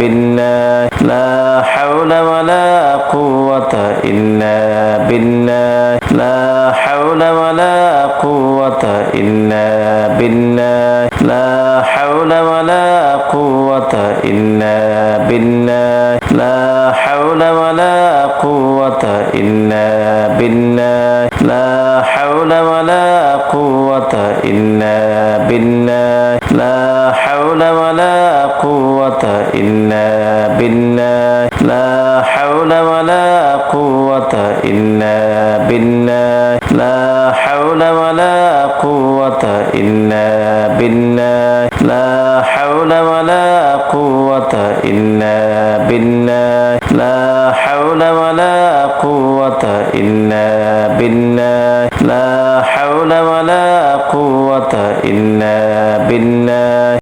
بالله لا حول ولا قوة إلا بالله لا حول ولا قوة إلا بالله لا حول ولا قوة إلا بالله لا حول ولا قوة إلا بالله لا حول ولا قوة إلا بالله لا حول ولا قوة إلا بالله لا حول ولا قوة إلا بالله لا حول ولا قوة إلا بالله لا حول ولا قوة إلا بالله لا حول ولا قوة إلا بالله لا حول ولا قوة إلا بالله